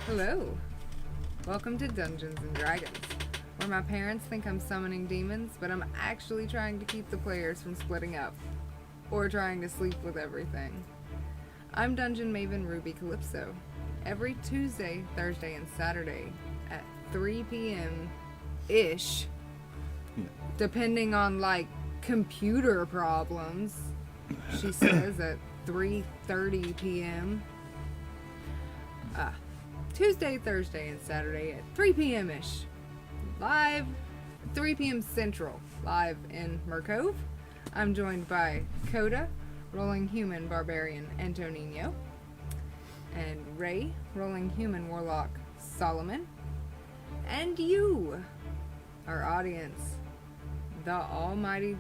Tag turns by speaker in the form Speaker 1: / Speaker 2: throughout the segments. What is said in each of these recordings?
Speaker 1: Hello. Welcome to Dungeons and Dragons, where my parents think I'm summoning demons, but I'm actually trying to keep the players from splitting up, or trying to sleep with everything. I'm Dungeon Maven Ruby Calypso. Every Tuesday, Thursday, and Saturday at 3 p.m.-ish, depending on, computer problems, she says at 3:30 p.m. Tuesday, Thursday, and Saturday at 3 p.m.-ish. Live, 3 p.m. Central, live in Murcove. I'm joined by Coda, Rolling Human Barbarian Antonino, and Ray, Rolling Human Warlock Solomon, and you, our audience, the Almighty,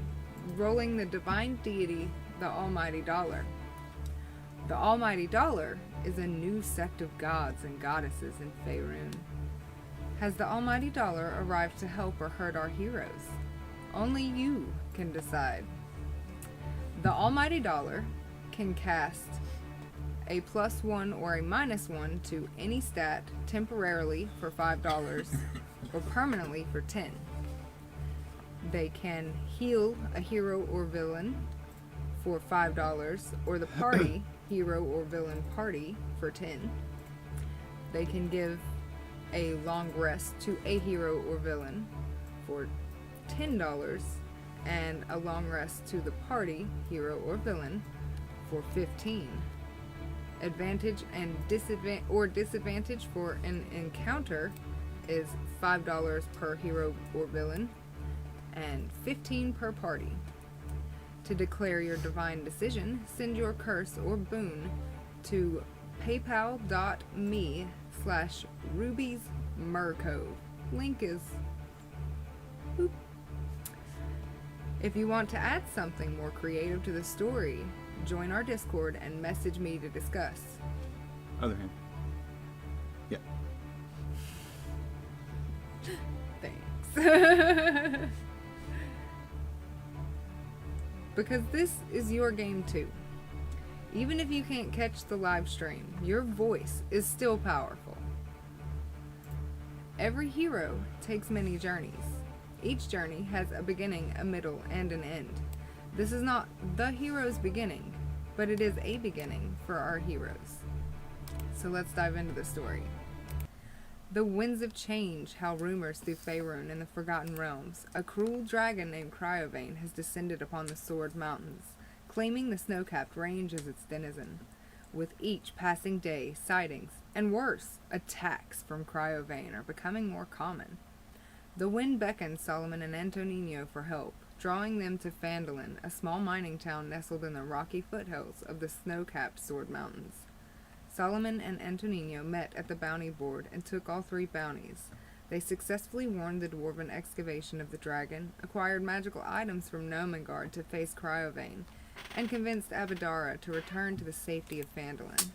Speaker 1: rolling the Divine Deity, the Almighty Dollar. The Almighty Dollar is a new sect of gods and goddesses in Faerun. Has the Almighty Dollar arrived to help or hurt our heroes? Only you can decide. The Almighty Dollar can cast a +1 or a -1 to any stat temporarily for $5 or permanently for 10. They can heal a hero or villain for $5 or the party hero or villain party for 10. They can give a long rest to a hero or villain for $10 and a long rest to the party hero or villain for 15. Advantage and disadvantage for an encounter is $5 per hero or villain and 15 per party. To declare your divine decision, send your curse or boon to paypal.me/rubiesmurcove. Link is... Boop. If you want to add something more creative to the story, join our Discord and message me to discuss.
Speaker 2: Other hand. Yeah.
Speaker 1: Thanks. Because this is your game too. Even if you can't catch the live stream, your voice is still powerful. Every hero takes many journeys. Each journey has a beginning, a middle, and an end. This is not the hero's beginning, but it is a beginning for our heroes. So let's dive into the story. The winds of change howl rumors through Faerun and the Forgotten Realms. A cruel dragon named Cryovane has descended upon the Sword Mountains, claiming the snow-capped range as its denizen. With each passing day, sightings, and worse, attacks from Cryovane are becoming more common. The wind beckons Solomon and Antonino for help, drawing them to Phandalin, a small mining town nestled in the rocky foothills of the snow-capped Sword Mountains. Solomon and Antonino met at the bounty board and took all 3 bounties. They successfully warned the dwarven excavation of the dragon, acquired magical items from Nomengard to face Cryovane, and convinced Abadara to return to the safety of Phandalin.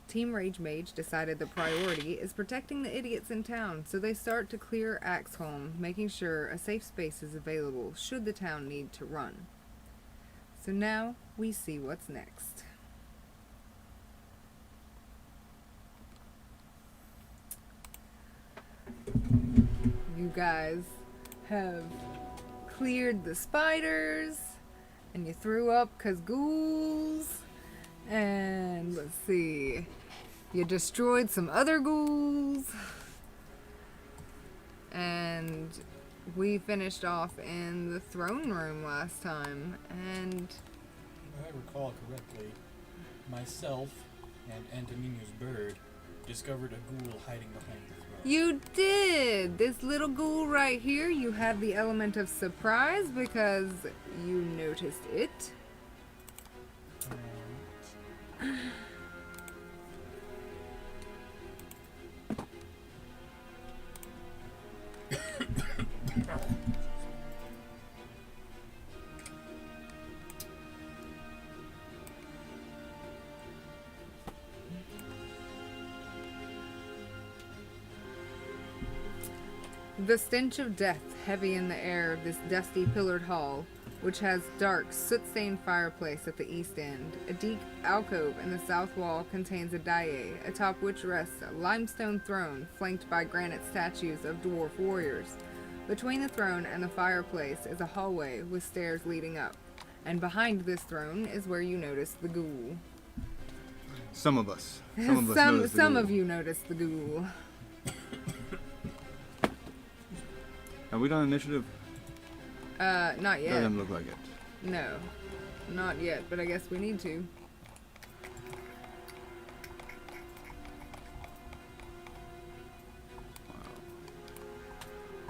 Speaker 1: Team Rage Mage decided the priority is protecting the idiots in town, so they start to clear Axholm, making sure a safe space is available should the town need to run. So now we see what's next. You guys have cleared the spiders, and you threw up 'cause ghouls, and let's see, you destroyed some other ghouls, and we finished off in the throne room last time, and
Speaker 3: If I recall correctly, myself and Antonino's bird discovered a ghoul hiding behind the throne.
Speaker 1: you did! This little ghoul right here, you have the element of surprise because you noticed it. The stench of death heavy in the air of this dusty pillared hall which has dark, soot-stained fireplace at the east end. A deep alcove in the south wall contains a dais, atop which rests a limestone throne flanked by granite statues of dwarf warriors. Between the throne and the fireplace is a hallway with stairs leading up, and behind this throne is where you notice the ghoul.
Speaker 2: Some of us.
Speaker 1: Some of you notice the ghoul.
Speaker 2: Have we done initiative?
Speaker 1: Not yet.
Speaker 2: Doesn't look like it.
Speaker 1: No, not yet, but I guess we need to.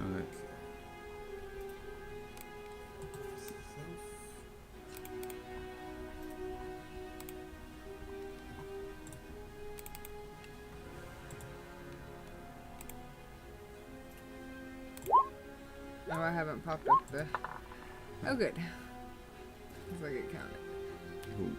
Speaker 2: Okay.
Speaker 1: Oh, I haven't popped up the... Oh, good. Looks like it counted.
Speaker 2: Ooh.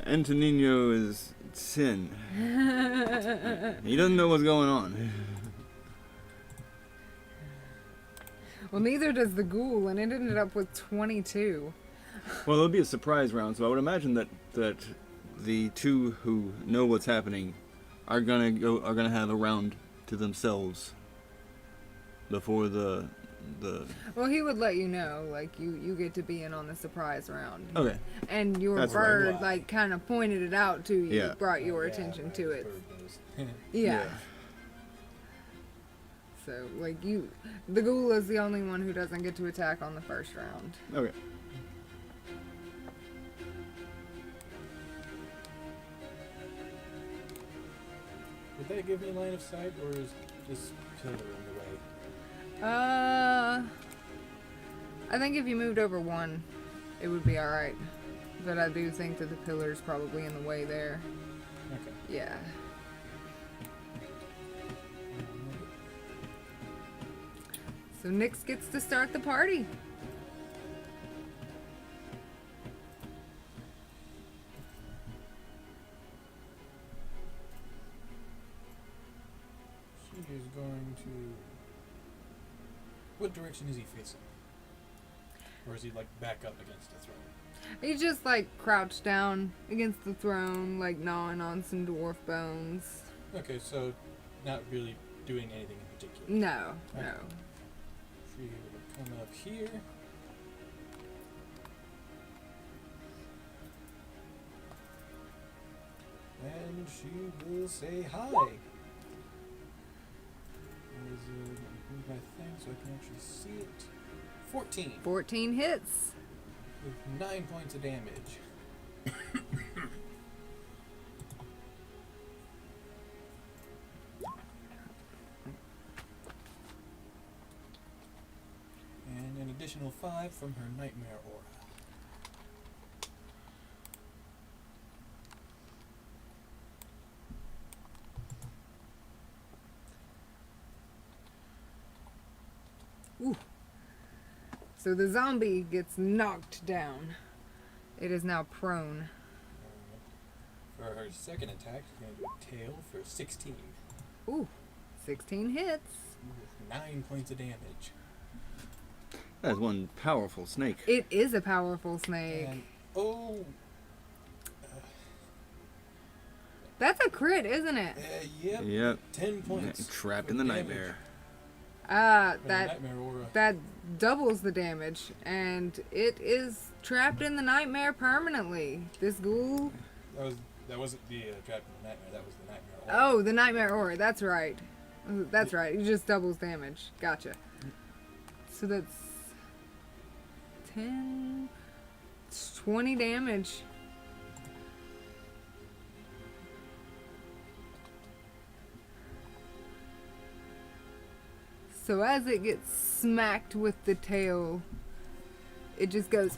Speaker 2: Antonino is 10. He doesn't know what's going on.
Speaker 1: Well, neither does the ghoul, and it ended up with 22.
Speaker 2: Well, it'll be a surprise round, so I would imagine that the two who know what's happening are gonna have a round to themselves before the.
Speaker 1: Well, he would let you know, like, you get to be in on the surprise round.
Speaker 2: Okay.
Speaker 1: And your
Speaker 2: That's
Speaker 1: bird,
Speaker 3: right.
Speaker 1: like, kind of pointed it out to you,
Speaker 2: Yeah.
Speaker 1: brought your
Speaker 3: Yeah,
Speaker 1: attention
Speaker 3: right,
Speaker 1: to it.
Speaker 3: bird knows.
Speaker 1: Yeah. So, like, the ghoul is the only one who doesn't get to attack on the first round.
Speaker 2: Okay.
Speaker 3: Would that give me line of sight, or is this pillar in the way?
Speaker 1: I think if you moved over one, it would be alright. But I do think that the pillar's probably in the way there.
Speaker 3: Okay.
Speaker 1: Yeah. So Nyx gets to start the party.
Speaker 3: She is going to... What direction is he facing? Or is he, like, back up against the throne?
Speaker 1: He's just like crouched down against the throne, like gnawing on some dwarf bones.
Speaker 3: Okay, so not really doing anything in particular.
Speaker 1: No,
Speaker 3: Okay.
Speaker 1: no.
Speaker 3: She will come up here. And she will say hi. Move my thing so I can actually see it. 14
Speaker 1: 14 hits.
Speaker 3: with 9 points of damage. And an additional 5 from her nightmare aura.
Speaker 1: Ooh. So the zombie gets knocked down. It is now prone.
Speaker 3: For her second attack, she's going to do a tail for 16
Speaker 1: Ooh. 16 hits.
Speaker 3: with 9 points of damage.
Speaker 2: That's one powerful snake.
Speaker 1: It is a powerful snake.
Speaker 3: And oh,
Speaker 1: That's a crit, isn't it?
Speaker 3: yep,
Speaker 2: Yep.
Speaker 3: 10 points.
Speaker 2: Trapped
Speaker 3: for
Speaker 2: in the
Speaker 3: damage.
Speaker 2: nightmare.
Speaker 3: Or the
Speaker 1: That
Speaker 3: nightmare aura.
Speaker 1: that doubles the damage, and it is trapped in the nightmare permanently. This ghoul.
Speaker 3: That wasn't the trap in the nightmare. That was the nightmare aura.
Speaker 1: Oh, the nightmare aura. That's right. That's right. It just doubles damage. Gotcha. So that's 10, 20 damage. So as it gets smacked with the tail, it just goes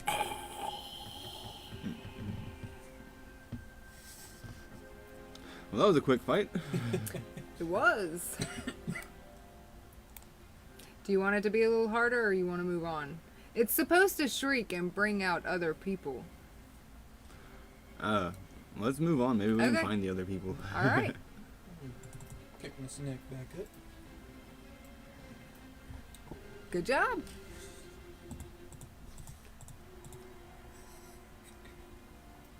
Speaker 2: Well, that was a quick fight.
Speaker 1: It was. Do you want it to be a little harder, or you want to move on? It's supposed to shriek and bring out other people.
Speaker 2: Let's move on. Maybe we
Speaker 1: Okay.
Speaker 2: can find the other people.
Speaker 1: All right.
Speaker 3: Pick my snack back up.
Speaker 1: Good job.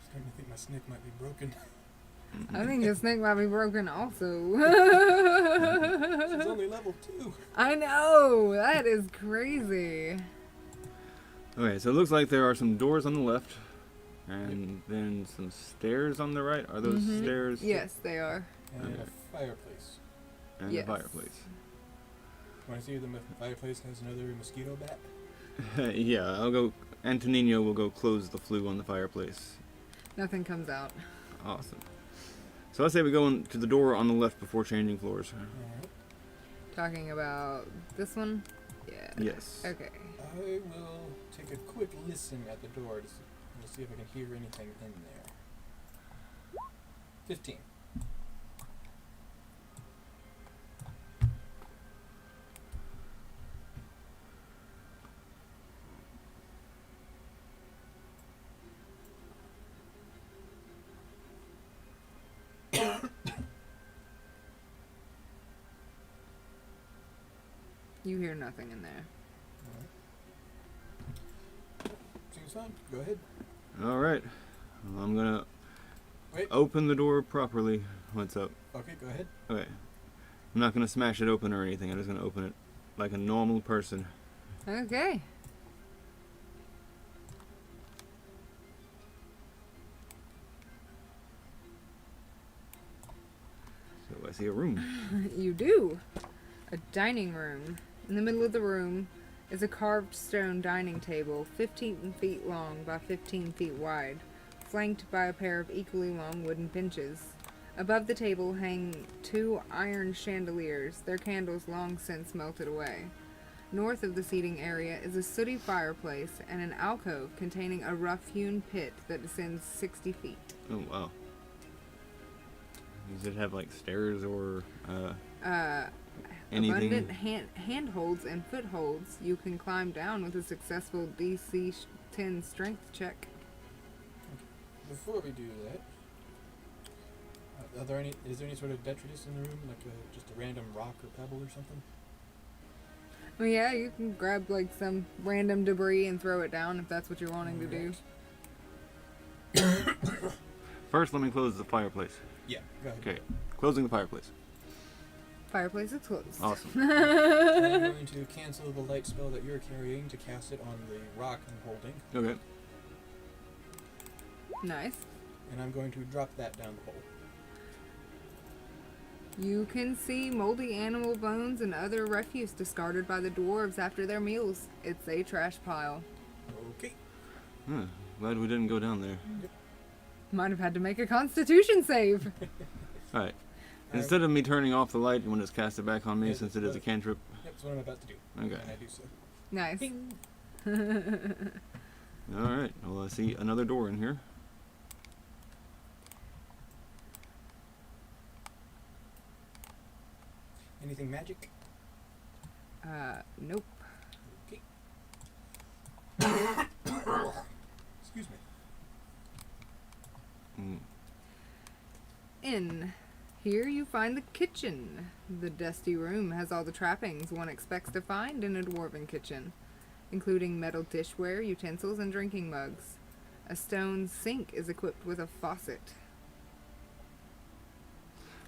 Speaker 3: Starting to think my snake might be broken.
Speaker 1: I think the snake might be broken also.
Speaker 3: She's only level 2.
Speaker 1: I know. That is crazy.
Speaker 2: Okay, so it looks like there are some doors on the left, and then some stairs on the right. Are those stairs?
Speaker 1: Yes, they are.
Speaker 3: And
Speaker 2: Okay.
Speaker 3: a fireplace.
Speaker 2: And
Speaker 1: Yes.
Speaker 2: the fireplace.
Speaker 3: Want to see if the fireplace has another mosquito bat?
Speaker 2: Yeah, I'll go. Antonino will go close the flue on the fireplace.
Speaker 1: Nothing comes out.
Speaker 2: Awesome. So I say we go to the door on the left before changing floors.
Speaker 3: Alright.
Speaker 1: Talking about this one? Yeah.
Speaker 2: Yes.
Speaker 1: Okay.
Speaker 3: I will take a quick listen at the door to see if I can hear anything in there. 15.
Speaker 1: You hear nothing in there.
Speaker 3: Seems fine. Go ahead.
Speaker 2: All right. Well, I'm gonna
Speaker 3: Wait.
Speaker 2: open the door properly. What's up?
Speaker 3: Okay, go ahead.
Speaker 2: Okay. I'm not gonna smash it open or anything. I'm just gonna open it like a normal person.
Speaker 1: Okay.
Speaker 2: So I see a room.
Speaker 1: You do. A dining room. In the middle of the room is a carved stone dining table, 15 feet long by 15 feet wide, flanked by a pair of equally long wooden benches. Above the table hang 2 iron chandeliers, their candles long since melted away. North of the seating area is a sooty fireplace and an alcove containing a rough-hewn pit that descends 60 feet.
Speaker 2: Oh wow. Does it have like stairs or anything?
Speaker 1: Abundant handholds and footholds. You can climb down with a successful DC 10 strength check.
Speaker 3: Before we do that, is there any sort of detritus in the room, like just a random rock or pebble or something?
Speaker 1: Well, yeah, you can grab like some random debris and throw it down if that's what you're wanting to do.
Speaker 2: First, let me close the fireplace.
Speaker 3: Yeah, go ahead.
Speaker 2: Okay, closing the fireplace.
Speaker 1: Fireplace is closed.
Speaker 2: Awesome.
Speaker 3: I'm going to cancel the light spell that you're carrying to cast it on the rock I'm holding,
Speaker 2: Okay.
Speaker 1: Nice.
Speaker 3: and I'm going to drop that down the hole.
Speaker 1: You can see moldy animal bones and other refuse discarded by the dwarves after their meals. It's a trash pile.
Speaker 3: Okay.
Speaker 2: Glad we didn't go down there.
Speaker 1: Might have had to make a constitution save.
Speaker 2: All right. Instead of me turning off the light, you want to just cast it back on me
Speaker 3: Yeah,
Speaker 2: since it is a cantrip?
Speaker 3: Yep, that's what I'm about to do.
Speaker 2: Okay.
Speaker 3: And I do so.
Speaker 1: Nice.
Speaker 3: Ping.
Speaker 2: All right. Well, I see another door in here.
Speaker 3: Anything magic?
Speaker 1: Nope.
Speaker 3: Okay. Excuse me.
Speaker 1: In here you find the kitchen. The dusty room has all the trappings one expects to find in a dwarven kitchen, including metal dishware, utensils, and drinking mugs. A stone sink is equipped with a faucet.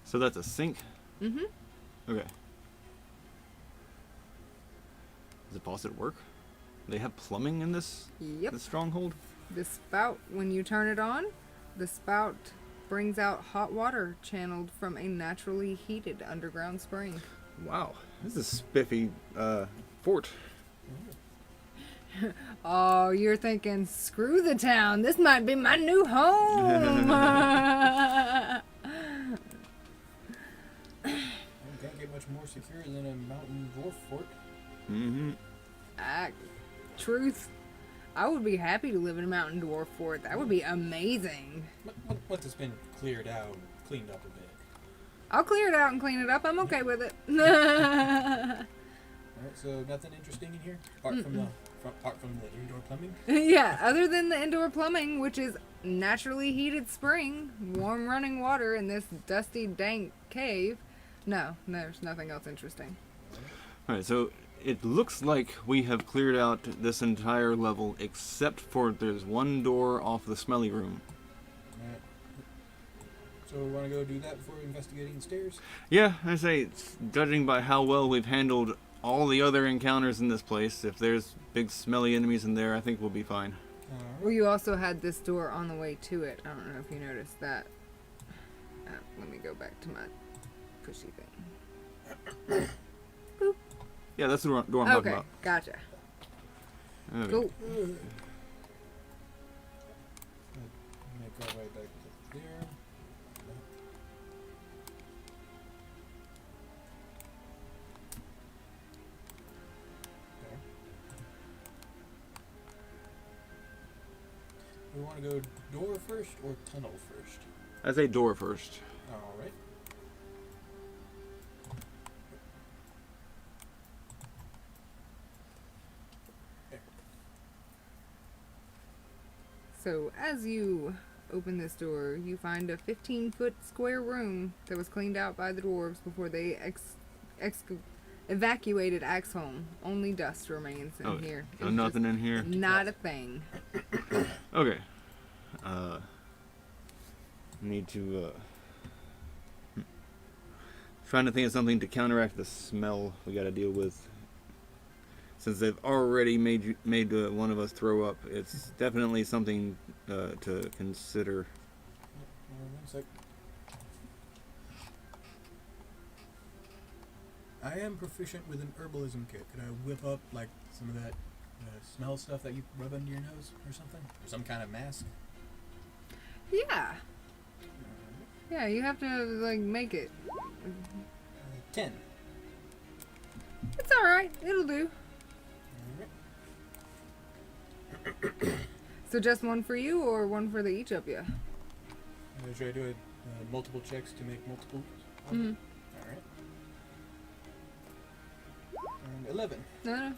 Speaker 2: So that's a sink?
Speaker 1: Mm-hmm.
Speaker 2: Okay. Does the faucet work? They have plumbing in this
Speaker 1: Yep.
Speaker 2: stronghold?
Speaker 1: The spout, when you turn it on, the spout brings out hot water channeled from a naturally heated underground spring.
Speaker 2: Wow. This is a spiffy fort.
Speaker 1: Oh, you're thinking, screw the town, this might be my new home!
Speaker 3: Can't get much more secure than a mountain dwarf fort.
Speaker 2: Mm-hmm.
Speaker 1: Truth, I would be happy to live in a mountain dwarf fort. That would be amazing.
Speaker 3: Once it's been cleared out, cleaned up a bit.
Speaker 1: I'll clear it out and clean it up. I'm okay with it.
Speaker 3: Alright, so nothing interesting in here? Apart from the indoor plumbing?
Speaker 1: Yeah, other than the indoor plumbing, which is naturally heated spring, warm running water in this dusty, dank cave. No, there's nothing else interesting.
Speaker 2: Alright, so it looks like we have cleared out this entire level except for there's one door off the smelly room.
Speaker 3: Alright. So we want to go do that before investigating the stairs?
Speaker 2: Yeah, I say, judging by how well we've handled all the other encounters in this place, if there's big smelly enemies in there, I think we'll be fine.
Speaker 1: Well, you also had this door on the way to it. I don't know if you noticed that. Let me go back to my pushy thing. Boop.
Speaker 2: Yeah, that's the door I'm talking
Speaker 1: Okay,
Speaker 2: about.
Speaker 1: gotcha.
Speaker 2: Okay.
Speaker 1: Cool.
Speaker 3: Make our way back to there. Okay. We want to go door first or tunnel first?
Speaker 2: I say door first.
Speaker 3: Alright.
Speaker 1: So, as you open this door, you find a 15-foot square room that was cleaned out by the dwarves before they evacuated Axholm. Only dust remains in here.
Speaker 2: So
Speaker 1: It's
Speaker 2: nothing
Speaker 1: just
Speaker 2: in here?
Speaker 1: Not a thing.
Speaker 2: Okay. Need to, trying to think of something to counteract the smell we gotta deal with. Since they've already made one of us throw up, it's definitely something to consider.
Speaker 3: 1 sec. I am proficient with an herbalism kit. Could I whip up like some of that smell stuff that you rub under your nose or something? Or some kind of mask?
Speaker 1: Yeah. Yeah, you have to, like, make it.
Speaker 3: 10.
Speaker 1: It's alright. It'll do. So just one for you or one for the each of you?
Speaker 3: Should I do multiple checks to make multiple?
Speaker 1: Mm-hmm.
Speaker 3: Alright. And 11.
Speaker 1: No.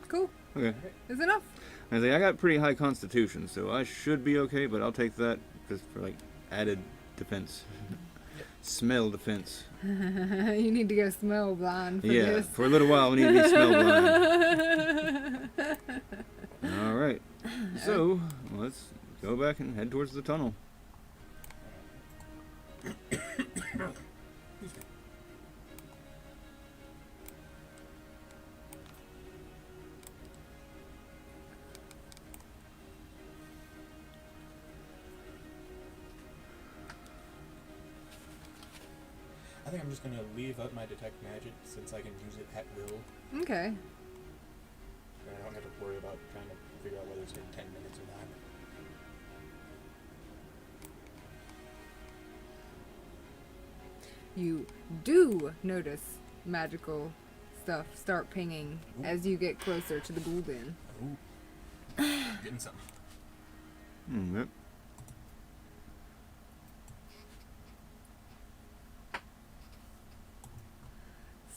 Speaker 1: Cool.
Speaker 2: Okay.
Speaker 1: Is enough.
Speaker 2: I say I got pretty high constitution, so I should be okay, but I'll take that just for like added defense. Smell defense.
Speaker 1: You need to go smell blind for
Speaker 2: Yeah,
Speaker 1: this.
Speaker 2: for a little while we need to be smell blind. Alright. So, let's go back and head towards the tunnel.
Speaker 3: I think I'm just gonna leave up my detect magic since I can use it at will.
Speaker 1: Okay.
Speaker 3: And I don't have to worry about trying to figure out whether it's been 10 minutes or not.
Speaker 1: You do notice magical stuff start pinging as you get closer to the ghoul den.
Speaker 3: Ooh. Getting something.
Speaker 2: Yep.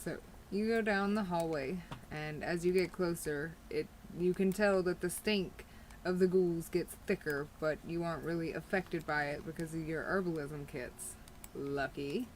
Speaker 1: So you go down the hallway, and as you get closer, you can tell that the stink of the ghouls gets thicker, but you aren't really affected by it because of your herbalism kits. Lucky.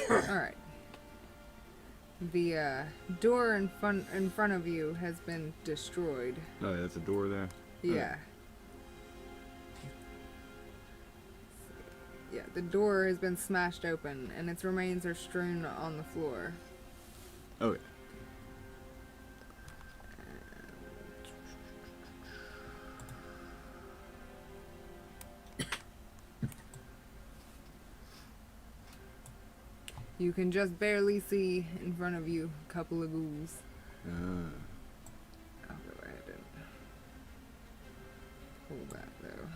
Speaker 1: Alright. The door in front of you has been destroyed.
Speaker 2: Oh, yeah, that's a door there.
Speaker 1: Yeah. Yeah, the door has been smashed open, and its remains are strewn on the floor.
Speaker 2: Okay.
Speaker 1: You can just barely see in front of you a couple of ghouls. I'll go ahead and pull that though.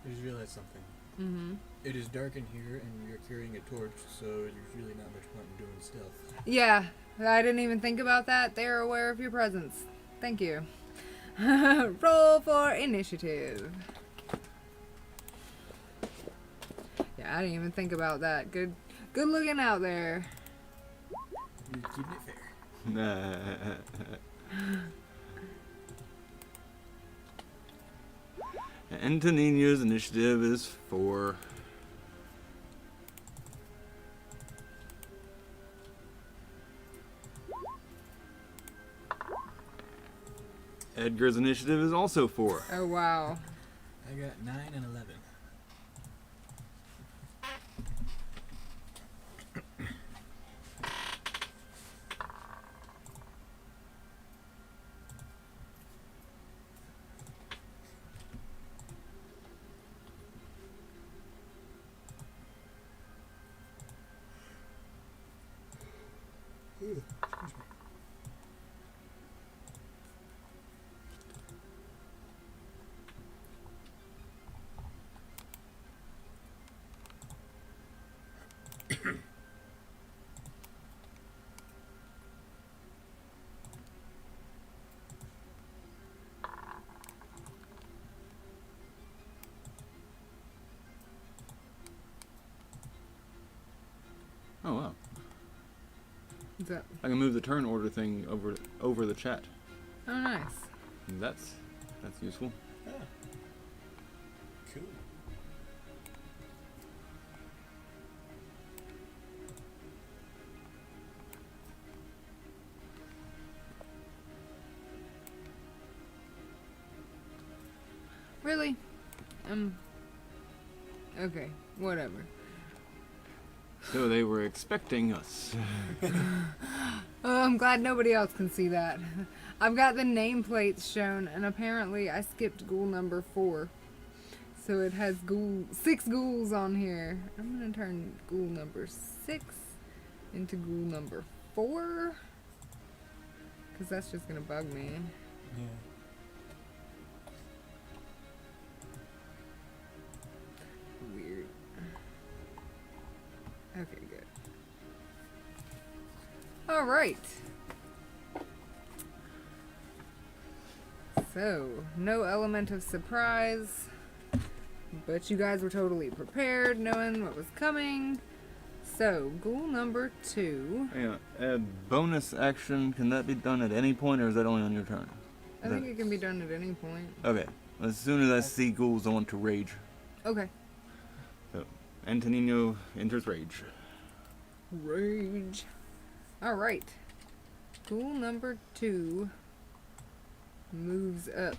Speaker 3: I just realized something.
Speaker 1: Mm-hmm.
Speaker 3: It is dark in here, and you're carrying a torch, so there's really not much point in doing stealth.
Speaker 1: Yeah, I didn't even think about that. They're aware of your presence. Thank you. Roll for initiative. Yeah, I didn't even think about that. Good looking out there.
Speaker 3: You're keeping it fair.
Speaker 2: Antonino's initiative is 4. Edgar's initiative is also 4.
Speaker 1: Oh, wow.
Speaker 3: I got 9 and 11.
Speaker 2: Oh wow!
Speaker 1: What's that?
Speaker 2: I can move the turn order thing over the chat.
Speaker 1: Oh, nice.
Speaker 2: That's useful.
Speaker 3: Ah. Cool.
Speaker 1: Really? Okay, whatever.
Speaker 2: So they were expecting us.
Speaker 1: Oh, I'm glad nobody else can see that. I've got the nameplates shown, and apparently I skipped ghoul number 4. So it has 6 ghouls on here. I'm gonna turn ghoul number 6 into ghoul number 4. Because that's just gonna bug me.
Speaker 3: Yeah.
Speaker 1: Weird. Okay, good. Alright. So, no element of surprise. But you guys were totally prepared, knowing what was coming. So, ghoul number 2.
Speaker 2: Yeah, bonus action, can that be done at any point, or is that only on your turn?
Speaker 1: I think it can be done at any point.
Speaker 2: Okay. As soon as I see ghouls, I want to rage.
Speaker 1: Okay.
Speaker 2: So, Antonino enters rage.
Speaker 1: Rage. Alright. Ghoul number 2 moves up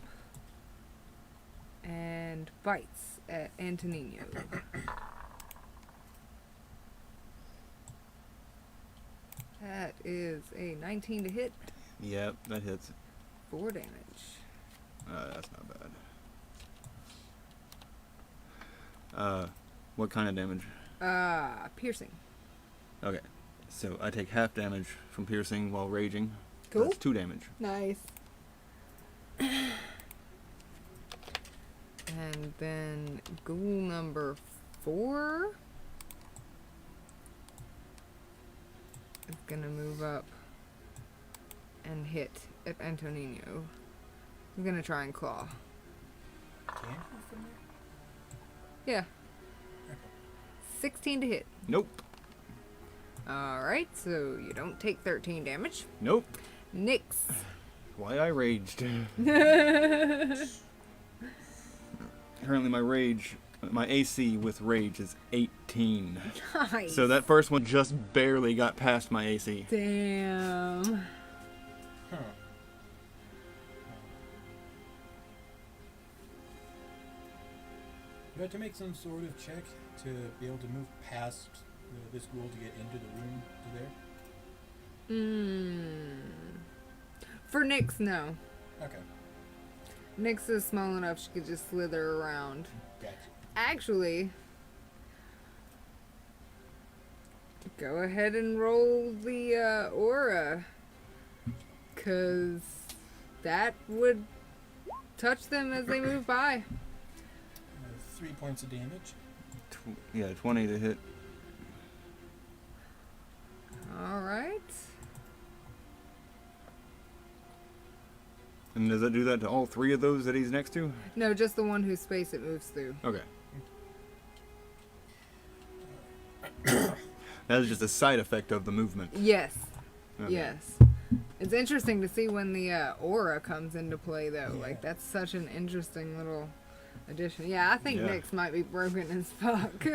Speaker 1: and bites at Antonino. That is a 19 to hit,
Speaker 2: Yep, that hits.
Speaker 1: 4 damage.
Speaker 2: That's not bad. What kind of damage?
Speaker 1: Piercing.
Speaker 2: Okay. So I take half damage from piercing while raging.
Speaker 1: Cool.
Speaker 2: That's 2 damage.
Speaker 1: Nice. And then ghoul number 4 is gonna move up and hit at Antonino. I'm gonna try and claw.
Speaker 3: Can you from there?
Speaker 1: Yeah.
Speaker 3: Okay.
Speaker 1: 16 to hit.
Speaker 2: Nope.
Speaker 1: Alright, so you don't take 13 damage.
Speaker 2: Nope.
Speaker 1: Nyx.
Speaker 2: Why I raged. Currently my AC with rage is 18.
Speaker 1: Nice.
Speaker 2: So that first one just barely got past my AC.
Speaker 1: Damn.
Speaker 3: Huh. You had to make some sort of check to be able to move past this ghoul to get into the room to there?
Speaker 1: For Nyx, no.
Speaker 3: Okay.
Speaker 1: Nyx is small enough she could just slither around.
Speaker 3: Gotcha.
Speaker 1: Actually, go ahead and roll the aura. Because that would touch them as they move by.
Speaker 3: 3 points of damage.
Speaker 2: Yeah, 20 to hit.
Speaker 1: Alright.
Speaker 2: And does that do that to all 3 of those that he's next to?
Speaker 1: No, just the one whose space it moves through.
Speaker 2: Okay. That is just a side effect of the movement.
Speaker 1: Yes.
Speaker 2: Okay.
Speaker 1: Yes. It's interesting to see when the aura comes into play, though.
Speaker 3: Yeah.
Speaker 1: Like, that's such an interesting little addition. Yeah, I think
Speaker 2: Yeah.
Speaker 1: Nyx might be broken as fuck.
Speaker 3: She's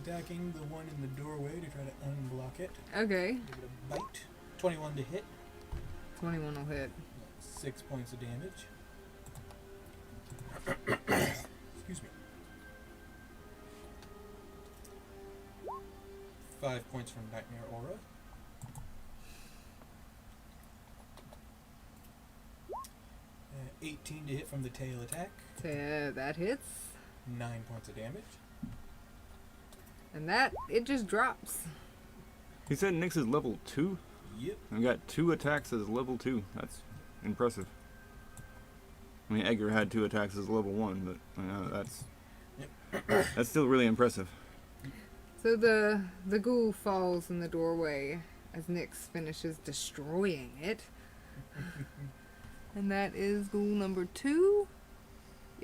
Speaker 3: attacking the one in the doorway to try to unblock it.
Speaker 1: Okay.
Speaker 3: Give it a bite. 21 to hit.
Speaker 1: 21 will hit.
Speaker 3: 6 points of damage. Excuse me. 5 points from Nightmare Aura. Uh, 18 to hit from the tail attack.
Speaker 1: That hits.
Speaker 3: 9 points of damage.
Speaker 1: And that, it just drops.
Speaker 2: He said Nyx is level 2?
Speaker 3: Yep.
Speaker 2: I've got 2 attacks as level 2. That's impressive. I mean, Edgar had 2 attacks as level 1, but that's still really impressive.
Speaker 1: So the ghoul falls in the doorway as Nyx finishes destroying it. And that is ghoul number 2.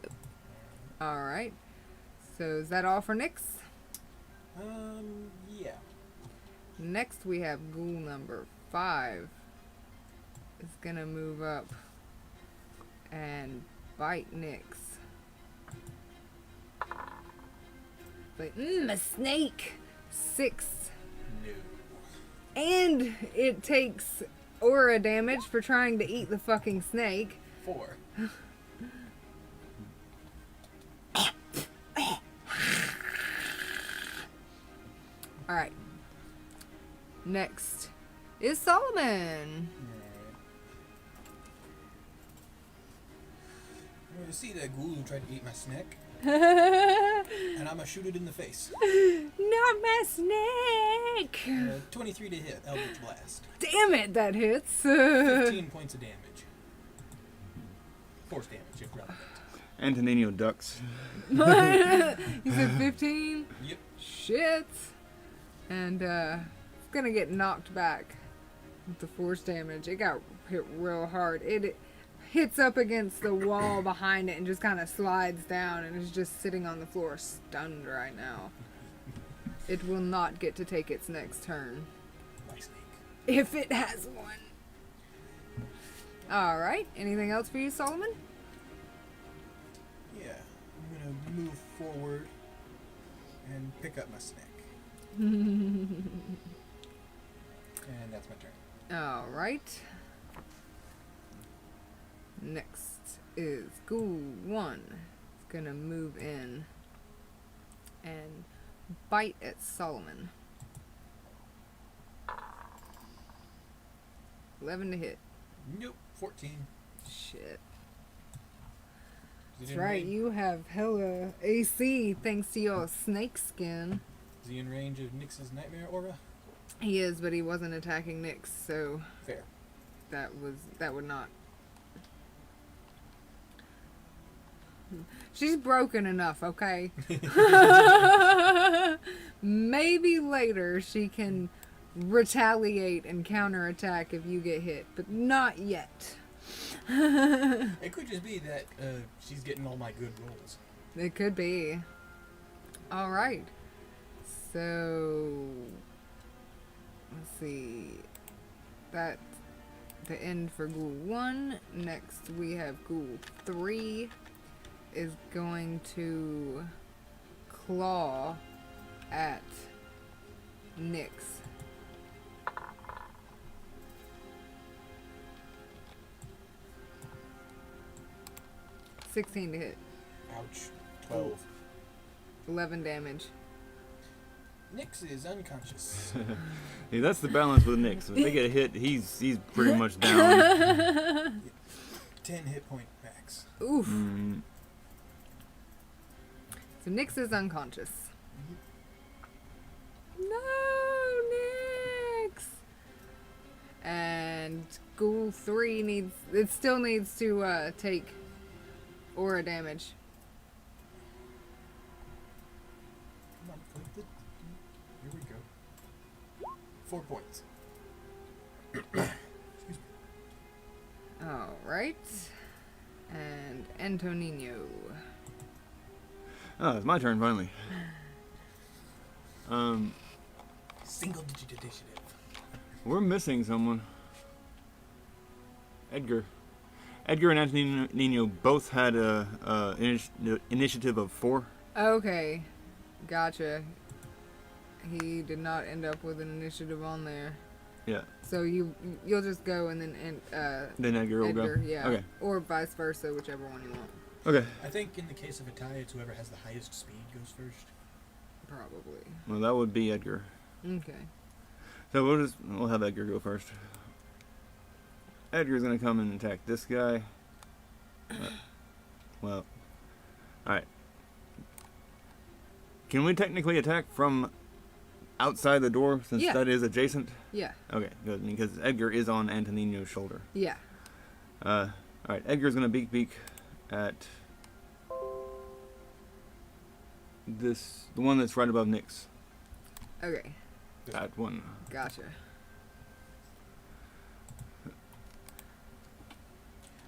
Speaker 1: Yep. Alright. So is that all for Nyx?
Speaker 3: Yeah.
Speaker 1: Next we have ghoul number 5. It's gonna move up and bite Nyx. But a snake! 6.
Speaker 3: No.
Speaker 1: And it takes aura damage for trying to eat the fucking snake.
Speaker 3: 4.
Speaker 1: Alright. Next is Solomon.
Speaker 3: Alright. I'm gonna see that ghoul who tried to eat my snake, and I'm gonna shoot it in the face.
Speaker 1: Not my snake!
Speaker 3: 23 to hit, Eldritch Blast.
Speaker 1: Damn it, that hits.
Speaker 3: 15 points of damage. Force damage, if relevant.
Speaker 2: Antonino ducks.
Speaker 1: You said 15?
Speaker 3: Yep.
Speaker 1: Shit. And it's gonna get knocked back with the force damage. It got hit real hard. It hits up against the wall behind it and just kind of slides down and is just sitting on the floor stunned right now. It will not get to take its next turn.
Speaker 3: My snake.
Speaker 1: If it has one. Alright, anything else for you, Solomon?
Speaker 3: Yeah. I'm gonna move forward and pick up my snake. And that's my turn.
Speaker 1: Alright. Next is Ghoul 1. It's gonna move in and bite at Solomon. 11 to hit.
Speaker 3: Nope. 14.
Speaker 1: Shit.
Speaker 3: Is it
Speaker 1: That's
Speaker 3: in
Speaker 1: right,
Speaker 3: range-
Speaker 1: you have hella AC thanks to your snake skin.
Speaker 3: Is he in range of Nyx's Nightmare Aura?
Speaker 1: He is, but he wasn't attacking Nyx, so
Speaker 3: Fair.
Speaker 1: that would not. She's broken enough, okay? Maybe later she can retaliate and counterattack if you get hit, but not yet.
Speaker 3: It could just be that she's getting all my good rolls.
Speaker 1: It could be. Alright. So, let's see. That's the end for Ghoul 1. Next we have Ghoul 3 is going to claw at Nyx. $16 to hit.
Speaker 3: Ouch. 12.
Speaker 1: 11 damage.
Speaker 3: Nyx is unconscious.
Speaker 2: Yeah, that's the balance with Nyx. If they get hit, he's pretty much down.
Speaker 3: 10 hit point max.
Speaker 1: Oof.
Speaker 2: Mm,
Speaker 1: So Nyx is unconscious. No, Nyx. And Ghoul 3 still needs to take aura damage.
Speaker 3: Come on, click the. Here we go. 4 points. Excuse me.
Speaker 1: All right. And Antonino.
Speaker 2: oh, it's my turn finally.
Speaker 3: Single digit initiative.
Speaker 2: We're missing someone. Edgar. Edgar and Antonino both had a initiative of 4.
Speaker 1: Okay. Gotcha. He did not end up with an initiative on there.
Speaker 2: Yeah.
Speaker 1: So you'll just go and then
Speaker 2: Then Edgar will go.
Speaker 1: yeah.
Speaker 2: Okay.
Speaker 1: Or vice versa, whichever one you want.
Speaker 2: Okay.
Speaker 3: I think in the case of a tie, it's whoever has the highest speed goes first.
Speaker 1: Probably.
Speaker 2: Well, that would be Edgar.
Speaker 1: Okay.
Speaker 2: So we'll have Edgar go first. Edgar's gonna come and attack this guy. Well, all right. Can we technically attack from outside the door since
Speaker 1: Yeah.
Speaker 2: that is adjacent?
Speaker 1: Yeah.
Speaker 2: Okay, good. Because Edgar is on Antonino's shoulder.
Speaker 1: Yeah.
Speaker 2: All right. Edgar's gonna beak at the one that's right above Nyx.
Speaker 1: Okay.
Speaker 2: That one.
Speaker 1: Gotcha.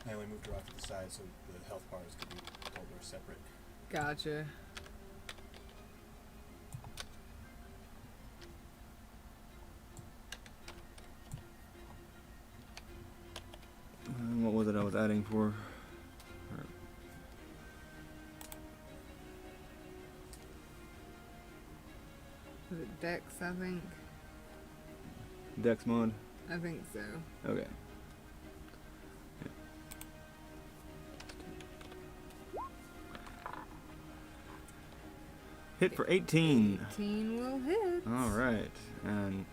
Speaker 3: I only moved her off to the side so the health bars could be told are separate.
Speaker 1: Gotcha.
Speaker 2: What was it I was adding for?
Speaker 1: Was it Dex, I think?
Speaker 2: Dex mod.
Speaker 1: I think so.
Speaker 2: Okay. Hit for 18.
Speaker 1: 18 will hit.
Speaker 2: All right. And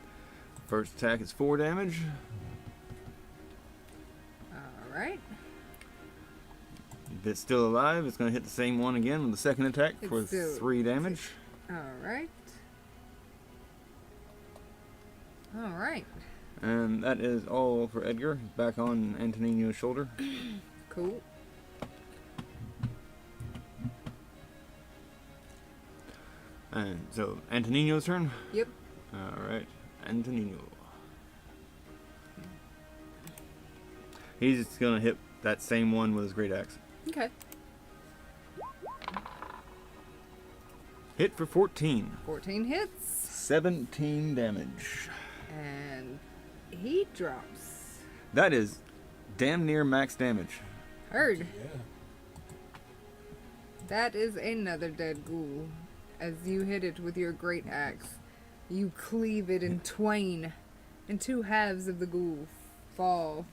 Speaker 2: first attack is 4 damage.
Speaker 1: All right.
Speaker 2: If it's still alive, it's going to hit the same one again with the second attack
Speaker 1: It's
Speaker 2: for
Speaker 1: still-
Speaker 2: 3 damage.
Speaker 1: All right. All right.
Speaker 2: And that is all for Edgar. Back on Antonino's shoulder.
Speaker 1: Cool.
Speaker 2: And so, Antonino's turn?
Speaker 1: Yep.
Speaker 2: Alright, Antonino. He's going to hit that same one with his great axe.
Speaker 1: Okay.
Speaker 2: Hit for 14.
Speaker 1: 14 hits.
Speaker 2: 17 damage.
Speaker 1: And he drops.
Speaker 2: That is damn near max damage.
Speaker 1: Heard.
Speaker 3: Yeah.
Speaker 1: That is another dead ghoul. As you hit it with your great axe, you cleave it in twain, and 2 halves of the ghoul fall.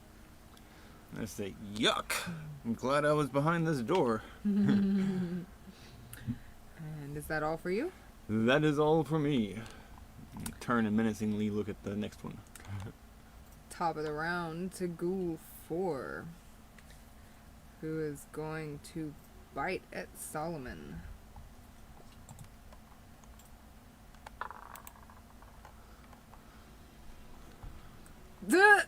Speaker 2: I say, yuck. I'm glad I was behind this door.
Speaker 1: And is that all for you?
Speaker 2: That is all for me. Turn and menacingly look at the next one.
Speaker 1: Top of the round to Ghoul 4, who is going to bite at Solomon. Duh!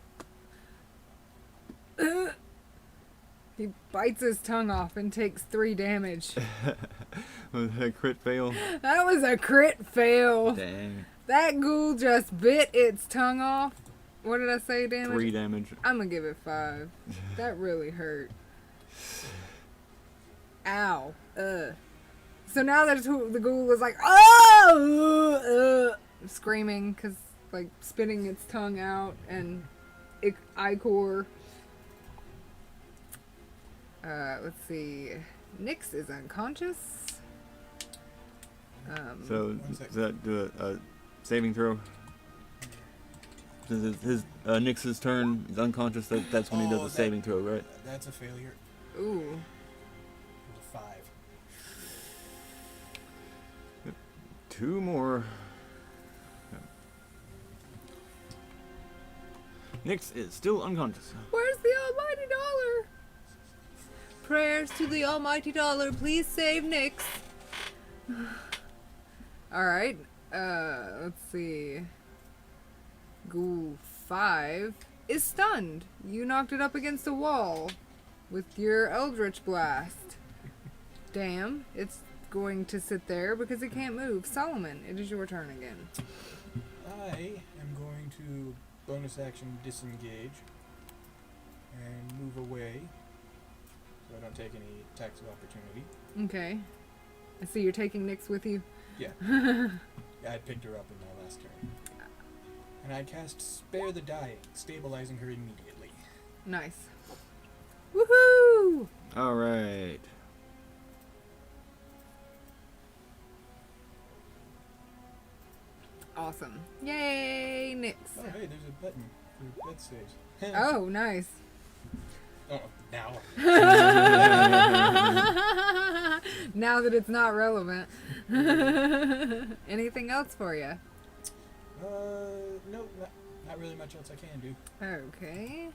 Speaker 1: He bites his tongue off and takes 3 damage.
Speaker 2: Was that a crit fail?
Speaker 1: That was a crit fail.
Speaker 2: Dang.
Speaker 1: That ghoul just bit its tongue off. What did I say damage?
Speaker 2: 3 damage.
Speaker 1: I'm gonna give it 5. That really hurt. Ow. So now that the ghoul is like, oh! Screaming, because, like, spitting its tongue out, and ichor. Let's see. Nyx is unconscious.
Speaker 2: So,
Speaker 3: One
Speaker 2: does
Speaker 3: second.
Speaker 2: that do a saving throw? Since it's his Nyx's turn, he's unconscious, that's when he does
Speaker 3: Oh,
Speaker 2: a
Speaker 3: that-
Speaker 2: saving throw, right?
Speaker 3: That's a failure.
Speaker 1: Ooh.
Speaker 3: It was 5.
Speaker 2: 2 more. Nyx is still unconscious.
Speaker 1: Where's the almighty dollar? prayers to the almighty dollar. Please save Nyx. Alright. Let's see. Ghoul 5 is stunned. You knocked it up against a wall with your Eldritch Blast. Damn. It's going to sit there because it can't move. Solomon, it is your turn again.
Speaker 3: I am going to bonus action disengage and move away so I don't take any attacks of opportunity.
Speaker 1: Okay. I see you're taking Nyx with you.
Speaker 3: Yeah. I picked her up in my last turn. And I cast Spare the Dying, stabilizing her immediately.
Speaker 1: Nice. Woohoo!
Speaker 2: All right.
Speaker 1: Awesome. Yay, Nyx.
Speaker 3: Oh, hey, there's a button for death saves.
Speaker 1: Oh, nice.
Speaker 3: Oh, now.
Speaker 1: Now that it's not relevant. Anything else for you?
Speaker 3: No, not really much else I can do.
Speaker 1: Okay.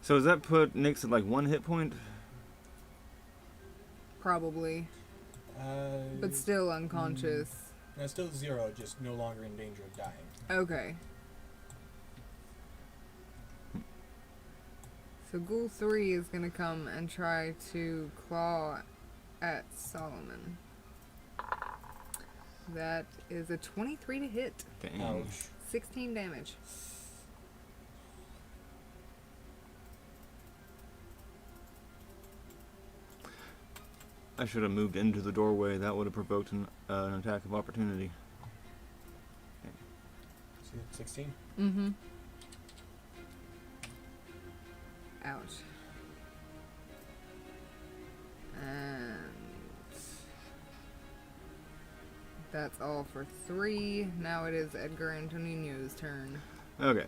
Speaker 2: So does that put Nyx at like 1 hit point?
Speaker 1: Probably. But still unconscious.
Speaker 3: No, still 0, just no longer in danger of dying.
Speaker 1: Okay. So Ghoul 3 is going to come and try to claw at Solomon. That is a 23 to hit.
Speaker 2: Dang.
Speaker 3: Ouch.
Speaker 1: 16 damage.
Speaker 2: I should have moved into the doorway. That would have provoked an attack of opportunity.
Speaker 3: See, 16?
Speaker 1: Mm-hmm. Ouch. And that's all for 3. Now it is Edgar Antonino's turn.
Speaker 2: Okay.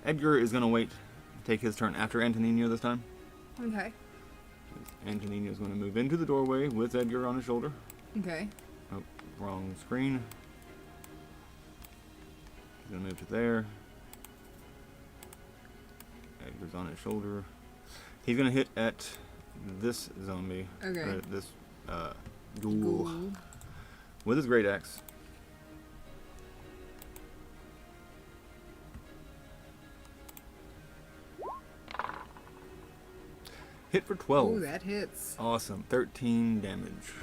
Speaker 2: Edgar is gonna wait, take his turn after Antonino this time.
Speaker 1: Okay.
Speaker 2: Antonino is gonna move into the doorway with Edgar on his shoulder.
Speaker 1: Okay.
Speaker 2: Oh, wrong screen. He's gonna move to there. Edgar's on his shoulder. He's gonna hit at this zombie.
Speaker 1: Okay.
Speaker 2: This ghoul
Speaker 1: Ghoul.
Speaker 2: with his great axe. Hit for 12.
Speaker 1: Ooh, that hits.
Speaker 2: Awesome. 13 damage.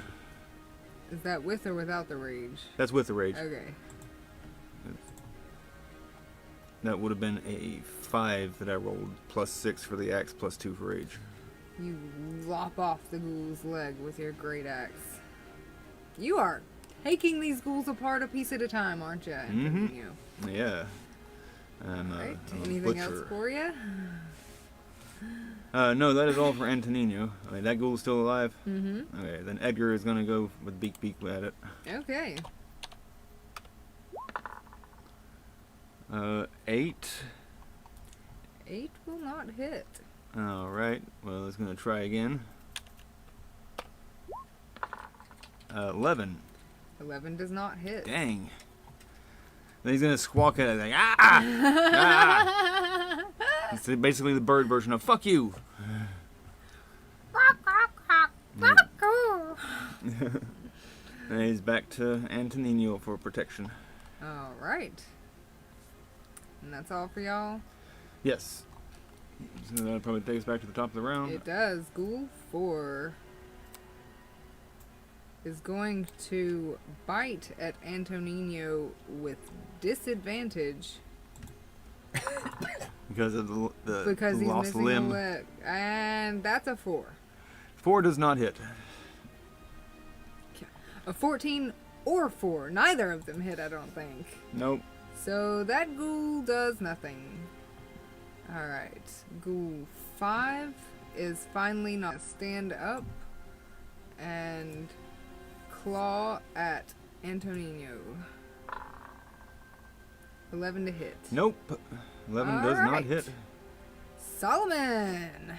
Speaker 1: Is that with or without the rage?
Speaker 2: That's with the rage.
Speaker 1: Okay.
Speaker 2: That would have been a 5 that I rolled, plus 6 for the axe, plus 2 for rage.
Speaker 1: You lop off the ghoul's leg with your great axe. You are taking these ghouls apart a piece at a time, aren't you?
Speaker 2: Mm-hmm. Yeah. I'm
Speaker 1: Right.
Speaker 2: I'm a
Speaker 1: Anything else
Speaker 2: butcher.
Speaker 1: for you?
Speaker 2: No, that is all for Antonino. Okay, that ghoul is still alive?
Speaker 1: Mm-hmm.
Speaker 2: Okay, then Edgar is going to go with beak at it.
Speaker 1: Okay.
Speaker 2: 8.
Speaker 1: 8 will not hit.
Speaker 2: Alright, well, it's going to try again. 11.
Speaker 1: 11 does not hit.
Speaker 2: Dang. Then he's going to squawk at it like, ah! Ah! It's basically the bird version of, fuck you! And he's back to Antonino for protection.
Speaker 1: Alright. And that's all for y'all?
Speaker 2: Yes. So that probably takes us back to the top of the round.
Speaker 1: It does. Ghoul 4 is going to bite at Antonino with disadvantage
Speaker 2: Because of the
Speaker 1: because he's
Speaker 2: lost
Speaker 1: missing
Speaker 2: limb.
Speaker 1: a leg. And that's a 4.
Speaker 2: 4 does not hit.
Speaker 1: A 14 or 4. Neither of them hit, I don't think.
Speaker 2: Nope.
Speaker 1: So that ghoul does nothing. Alright. Ghoul 5 is finally not stand up and claw at Antonino. 11 to hit.
Speaker 2: Nope. 11 does not
Speaker 1: Alright.
Speaker 2: hit.
Speaker 1: Solomon!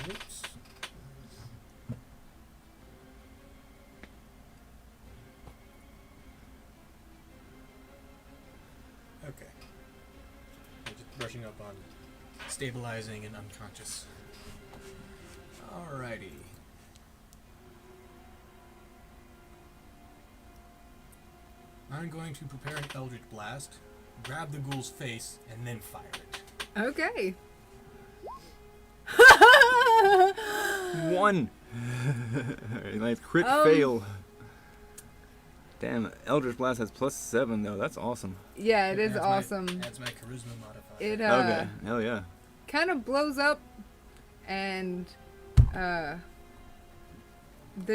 Speaker 3: Oops. Okay. Just brushing up on stabilizing and unconscious. Alrighty. I'm going to prepare an Eldritch Blast, grab the ghoul's face, and then fire it.
Speaker 1: Okay.
Speaker 2: 1. Nice crit fail. Damn, Eldritch Blast has +7 though. That's awesome.
Speaker 1: Yeah, it is
Speaker 3: Adds
Speaker 1: awesome.
Speaker 3: Adds my charisma modifier.
Speaker 1: It
Speaker 2: Okay, hell yeah.
Speaker 1: kind of blows up, and the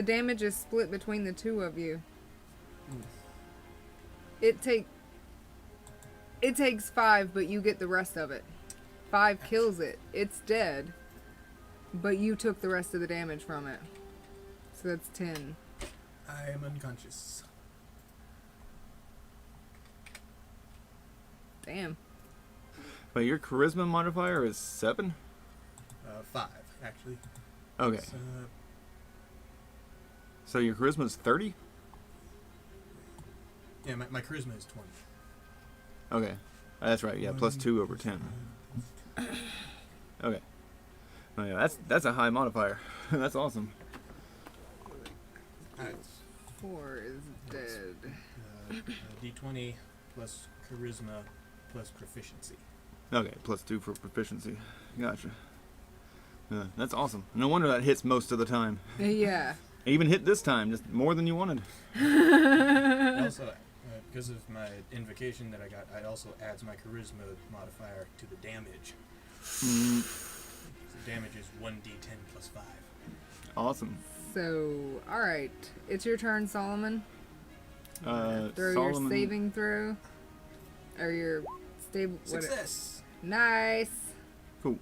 Speaker 1: damage is split between the two of you. It takes 5, but you get the rest of it. 5 kills it. It's dead, but you took the rest of the damage from it. So that's 10.
Speaker 3: I am unconscious.
Speaker 1: Damn.
Speaker 2: Wait, your charisma modifier is 7?
Speaker 3: 5, actually.
Speaker 2: Okay.
Speaker 3: It's,
Speaker 2: So your charisma is 30?
Speaker 3: yeah, my charisma is 20.
Speaker 2: Okay. That's right. Yeah, +2 over 10. Okay. Oh yeah, that's a high modifier. That's awesome.
Speaker 3: Alright.
Speaker 1: 4 is dead.
Speaker 3: D20 plus charisma plus proficiency.
Speaker 2: Okay, +2 for proficiency. Gotcha. That's awesome. No wonder that hits most of the time.
Speaker 1: Yeah.
Speaker 2: It even hit this time, just more than you wanted.
Speaker 3: Also, because of my invocation that I got, it also adds my charisma modifier to the damage.
Speaker 2: Mm,
Speaker 3: So damage is 1d10 plus 5.
Speaker 2: awesome.
Speaker 1: So, alright. It's your turn, Solomon. Throw your
Speaker 2: Solomon,
Speaker 1: saving throw. Or your stable.
Speaker 3: Success!
Speaker 1: Nice.
Speaker 2: Cool.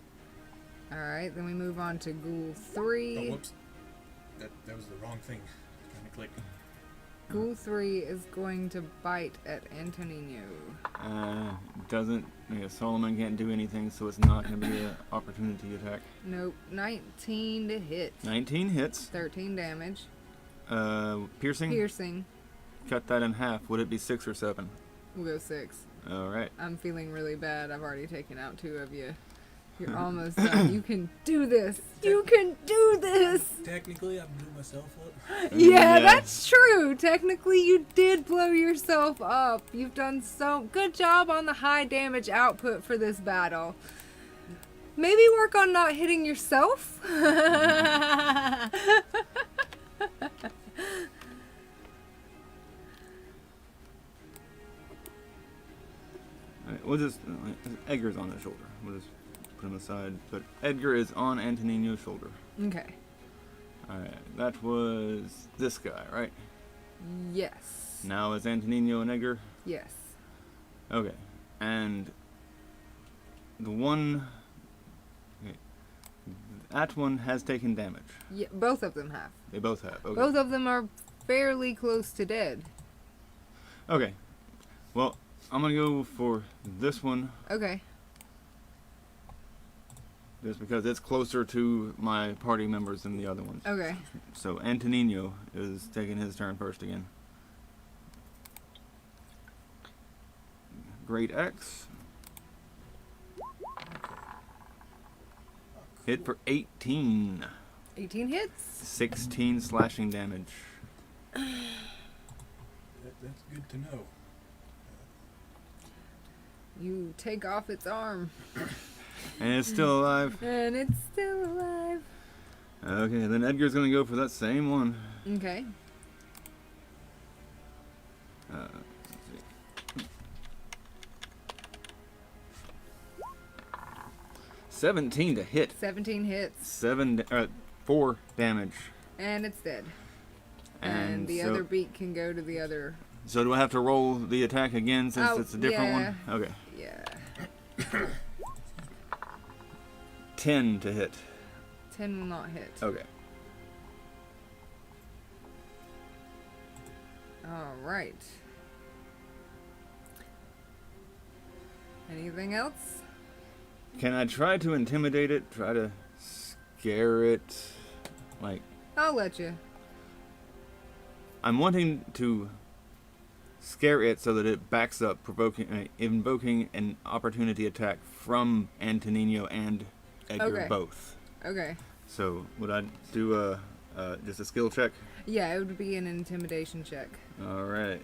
Speaker 1: Alright, then we move on to Ghoul
Speaker 3: Oh,
Speaker 1: 3.
Speaker 3: whoops. That was the wrong thing. Kind of clicked.
Speaker 1: Ghoul 3 is going to bite at Antonino.
Speaker 2: Doesn't. Yeah, Solomon can't do anything, so it's not going to be an opportunity attack.
Speaker 1: Nope. 19 to hit.
Speaker 2: 19 hits.
Speaker 1: 13 damage.
Speaker 2: Piercing.
Speaker 1: Piercing.
Speaker 2: Cut that in half. Would it be 6 or 7?
Speaker 1: We'll go 6.
Speaker 2: All right.
Speaker 1: I'm feeling really bad. I've already taken out 2 of you. You're almost done. You can do this. You can do this.
Speaker 3: Technically, I blew myself up.
Speaker 1: Yeah,
Speaker 2: Yeah.
Speaker 1: that's true. Technically, you did blow yourself up. You've done so good job on the high damage output for this battle. Maybe work on not hitting yourself.
Speaker 2: All right, we'll just. Edgar's on his shoulder. We'll just put him aside. But Edgar is on Antonino's shoulder.
Speaker 1: Okay.
Speaker 2: Alright, that was this guy, right?
Speaker 1: Yes.
Speaker 2: Now it's Antonino and Edgar?
Speaker 1: Yes.
Speaker 2: Okay. And the one... Okay. That one has taken damage.
Speaker 1: Yeah, both of them have.
Speaker 2: They both have. Okay.
Speaker 1: Both of them are fairly close to dead.
Speaker 2: Okay. Well, I'm gonna go for this one
Speaker 1: Okay.
Speaker 2: just because it's closer to my party members than the other ones.
Speaker 1: Okay.
Speaker 2: So Antonino is taking his turn first again. Great X. Hit for 18.
Speaker 1: 18 hits.
Speaker 2: 16 slashing damage.
Speaker 3: That's good to know.
Speaker 1: You take off its arm.
Speaker 2: And it's still alive.
Speaker 1: And it's still alive.
Speaker 2: Okay, then Edgar's gonna go for that same one.
Speaker 1: Okay.
Speaker 2: Let's see. 17 to hit.
Speaker 1: 17 hits.
Speaker 2: 4 damage.
Speaker 1: And it's dead. And
Speaker 2: And
Speaker 1: the
Speaker 2: so,
Speaker 1: other beak can go to the other.
Speaker 2: so do I have to roll the attack again since
Speaker 1: Oh,
Speaker 2: it's a different
Speaker 1: yeah.
Speaker 2: one? Okay.
Speaker 1: Yeah.
Speaker 2: 10 to hit.
Speaker 1: 10 will not hit.
Speaker 2: Okay.
Speaker 1: Alright. Anything else?
Speaker 2: Can I try to intimidate it? Try to scare it? Like,
Speaker 1: I'll let you.
Speaker 2: I'm wanting to scare it so that it backs up, invoking an opportunity attack from Antonino and Edgar
Speaker 1: Okay.
Speaker 2: both.
Speaker 1: Okay.
Speaker 2: So, would I do just a skill check?
Speaker 1: Yeah, it would be an intimidation check.
Speaker 2: All right.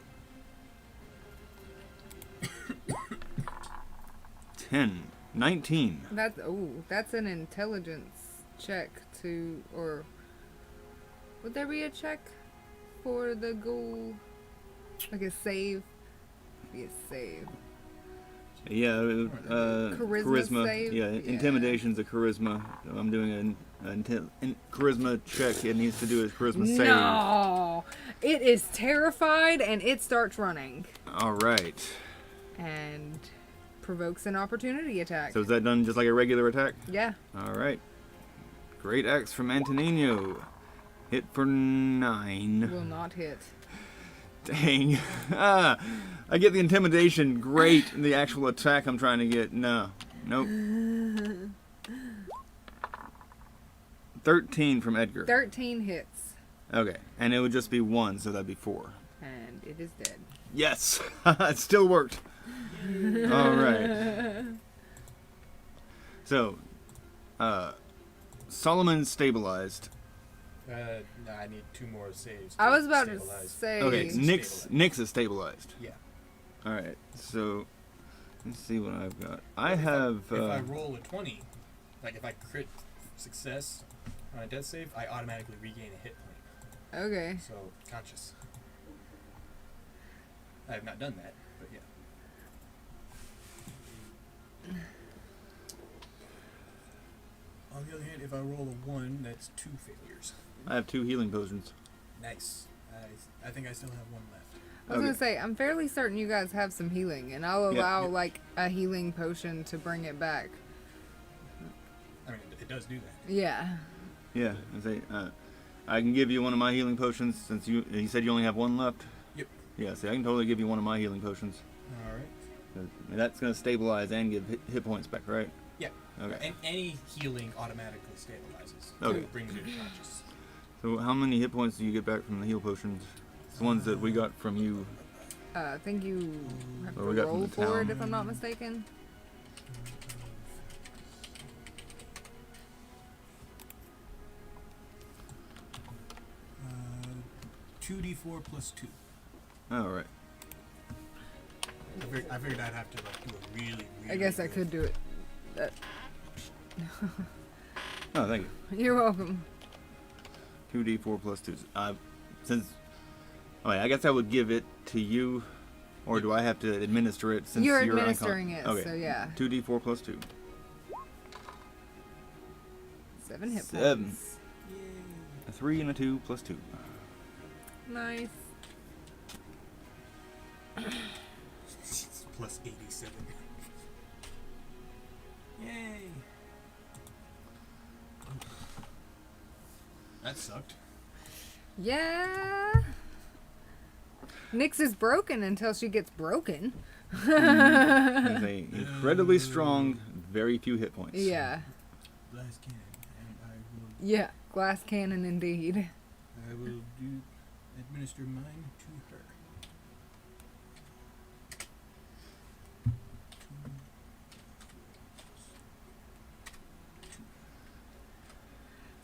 Speaker 2: 10, 19.
Speaker 1: That's an intelligence check to, or would there be a check for the ghoul? Like a save? Be a save.
Speaker 2: Yeah,
Speaker 1: Charisma save?
Speaker 2: Yeah,
Speaker 1: Yeah.
Speaker 2: intimidation's a charisma. So I'm doing a charisma check. It needs to do a charisma save.
Speaker 1: No! It is terrified and it starts running.
Speaker 2: All right.
Speaker 1: And provokes an opportunity attack.
Speaker 2: So is that done just like a regular attack?
Speaker 1: Yeah.
Speaker 2: All right. Great axe from Antonino. Hit for 9.
Speaker 1: Will not hit.
Speaker 2: Dang. I get the intimidation. Great. The actual attack I'm trying to get. No. Nope. 13 from Edgar.
Speaker 1: 13 hits.
Speaker 2: Okay. And it would just be 1, so that'd be 4.
Speaker 1: And it is dead.
Speaker 2: Yes. It still worked. All right. So, Solomon's stabilized.
Speaker 3: No, I need 2 more saves.
Speaker 1: I was about
Speaker 3: stabilize.
Speaker 1: to say.
Speaker 2: Okay,
Speaker 3: Stabilized.
Speaker 2: Nyx is stabilized.
Speaker 3: Yeah.
Speaker 2: All right. So, let's see what I've got. I have.
Speaker 3: If I roll a 20, like if I crit success on a death save, I automatically regain a hit point.
Speaker 1: Okay.
Speaker 3: So, conscious. I have not done that, but yeah. On the other hand, if I roll a 1, that's 2 failures.
Speaker 2: I have 2 healing potions.
Speaker 3: Nice. I think I still have 1 left.
Speaker 1: I was
Speaker 2: Okay.
Speaker 1: gonna say, I'm fairly certain you guys have some healing, and I'll
Speaker 2: Yeah,
Speaker 1: allow
Speaker 2: yeah.
Speaker 1: like a healing potion to bring it back.
Speaker 3: I mean, it does do that.
Speaker 1: Yeah.
Speaker 2: Yeah. I can give you one of my healing potions since you said you only have 1 left.
Speaker 3: Yep.
Speaker 2: Yeah. See, I can totally give you one of my healing potions.
Speaker 3: Alright.
Speaker 2: And that's gonna stabilize and give hit points back, right?
Speaker 3: Yeah.
Speaker 2: Okay.
Speaker 3: And any healing automatically stabilizes.
Speaker 2: Okay.
Speaker 3: It brings you to conscious.
Speaker 2: So how many hit points do you get back from the heal potions? The ones that we got from you.
Speaker 1: I think you have
Speaker 2: Or
Speaker 1: to
Speaker 2: we got from
Speaker 1: roll
Speaker 2: the
Speaker 1: for it,
Speaker 2: town.
Speaker 1: if I'm not mistaken.
Speaker 3: Uh, 2d4 plus 2.
Speaker 2: All right.
Speaker 3: I figured I'd have to like do a really.
Speaker 1: I guess I could do it.
Speaker 2: Oh, thank you.
Speaker 1: You're welcome.
Speaker 2: 2d4 plus 2. I guess I would give it to you, or do I have to administer it since
Speaker 1: You're
Speaker 2: you're
Speaker 1: administering it,
Speaker 2: Okay.
Speaker 1: so yeah.
Speaker 2: 2d4 plus 2.
Speaker 1: 7 hit
Speaker 2: 7.
Speaker 1: points.
Speaker 2: A 3 and a 2 plus 2.
Speaker 1: Nice.
Speaker 3: Plus 87. Yay! That sucked.
Speaker 1: Yeah. Nyx is broken until she gets broken.
Speaker 2: It's a incredibly strong, very few hit points.
Speaker 1: Yeah.
Speaker 3: Glass cannon, and
Speaker 1: Yeah. Glass cannon indeed.
Speaker 3: I will administer mine to her.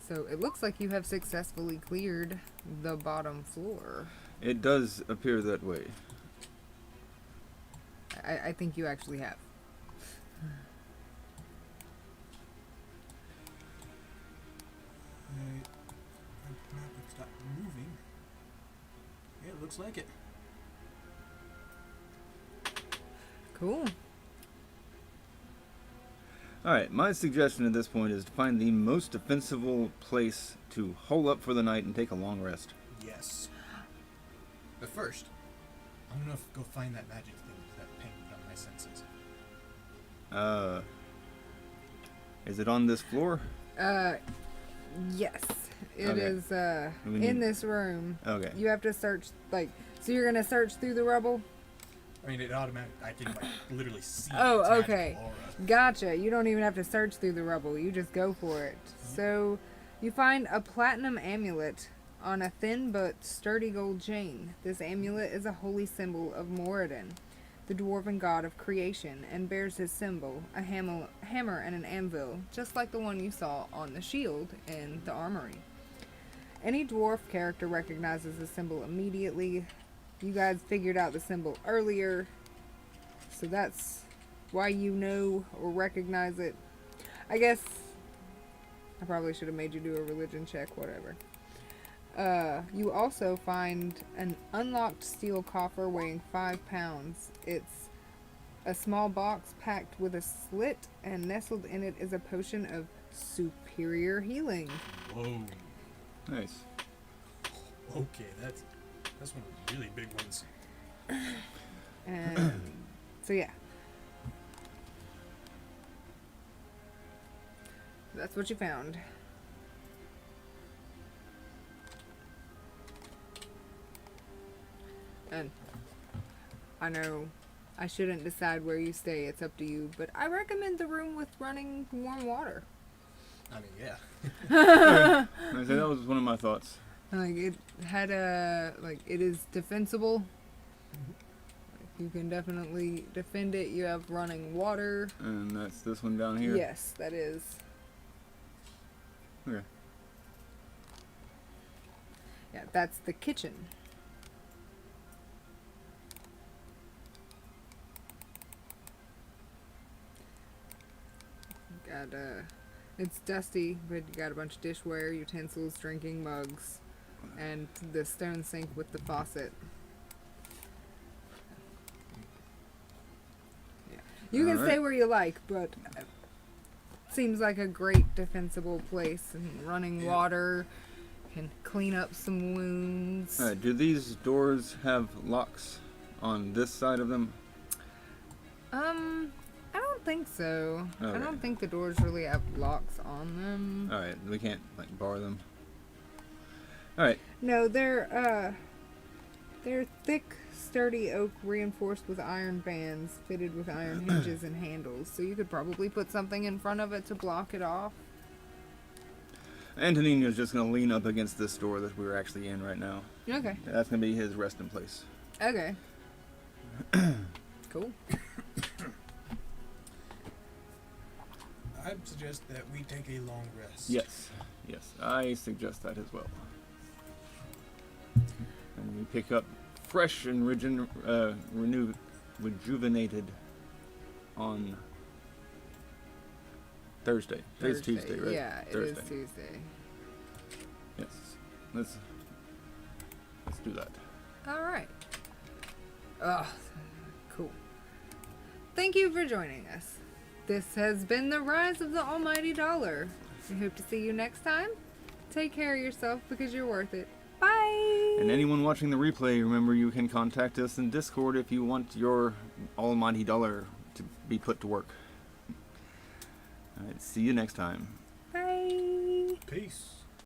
Speaker 1: So it looks like you have successfully cleared the bottom floor.
Speaker 2: It does appear that way.
Speaker 1: I think you actually have.
Speaker 3: My map has stopped moving. Yeah, it looks like it.
Speaker 1: Cool.
Speaker 2: Alright, my suggestion at this point is to find the most defensible place to hole up for the night and take a long rest.
Speaker 3: Yes. But first, I'm gonna go find that magic thing that pinged on my senses.
Speaker 2: Is it on this floor?
Speaker 1: Yes. It
Speaker 2: Okay.
Speaker 1: is
Speaker 2: We
Speaker 1: in
Speaker 2: need-
Speaker 1: this room.
Speaker 2: Okay.
Speaker 1: You have to search, like, so you're going to search through the rubble?
Speaker 3: I mean, it automatic. I can like literally see.
Speaker 1: Oh,
Speaker 3: its magical
Speaker 1: okay.
Speaker 3: aura.
Speaker 1: Gotcha. You don't even have to search through the rubble. You just go for it. So, you find a platinum amulet on a thin but sturdy gold chain. This amulet is a holy symbol of Moradin, the dwarven god of creation, and bears his symbol, a hammer and an anvil, just like the one you saw on the shield in the armory. Any dwarf character recognizes the symbol immediately. You guys figured out the symbol earlier, so that's why you know or recognize it. I guess I probably should have made you do a religion check, whatever. You also find an unlocked steel coffer weighing 5 pounds. It's a small box packed with a slit, and nestled in it is a potion of superior healing.
Speaker 3: Whoa.
Speaker 2: Nice.
Speaker 3: Okay, that's one of the really big ones.
Speaker 1: And so yeah. That's what you found. And I know I shouldn't decide where you stay, it's up to you, but I recommend the room with running warm water.
Speaker 3: I mean, yeah.
Speaker 2: I said that was one of my thoughts.
Speaker 1: Like, it had it is defensible. You can definitely defend it. You have running water.
Speaker 2: And that's this one down here?
Speaker 1: Yes, that is.
Speaker 2: Okay.
Speaker 1: Yeah, that's the kitchen. Got it's dusty, but you got a bunch of dishware, utensils, drinking mugs, and the stone sink with the faucet. Yeah. You can
Speaker 2: All
Speaker 1: stay
Speaker 2: right.
Speaker 1: where you like, but it seems like a great defensible place, and running water can clean up some wounds.
Speaker 2: Alright, do these doors have locks on this side of them?
Speaker 1: I don't think so. I
Speaker 2: Okay.
Speaker 1: don't think the doors really have locks on them.
Speaker 2: Alright, we can't like bar them. Alright.
Speaker 1: No, they're thick, sturdy oak reinforced with iron bands, fitted with iron hinges and handles. So you could probably put something in front of it to block it off.
Speaker 2: Antonino's just gonna lean up against this door that we're actually in right now.
Speaker 1: Okay.
Speaker 2: That's gonna be his resting place.
Speaker 1: Okay. Cool.
Speaker 3: I'd suggest that we take a long rest.
Speaker 2: Yes. Yes, I suggest that as well. And we pick up fresh and rejuvenated on Thursday. Today's Tuesday, right?
Speaker 1: Yeah, it
Speaker 2: Thursday.
Speaker 1: is Tuesday.
Speaker 2: Yes. Let's do that.
Speaker 1: All right. Oh, cool. Thank you for joining us. This has been the Rise of the Almighty Dollar. We hope to see you next time. Take care of yourself because you're worth it. Bye!
Speaker 2: And anyone watching the replay, remember you can contact us in Discord if you want your almighty dollar to be put to work. Alright, see you next time.
Speaker 1: Bye!
Speaker 3: Peace.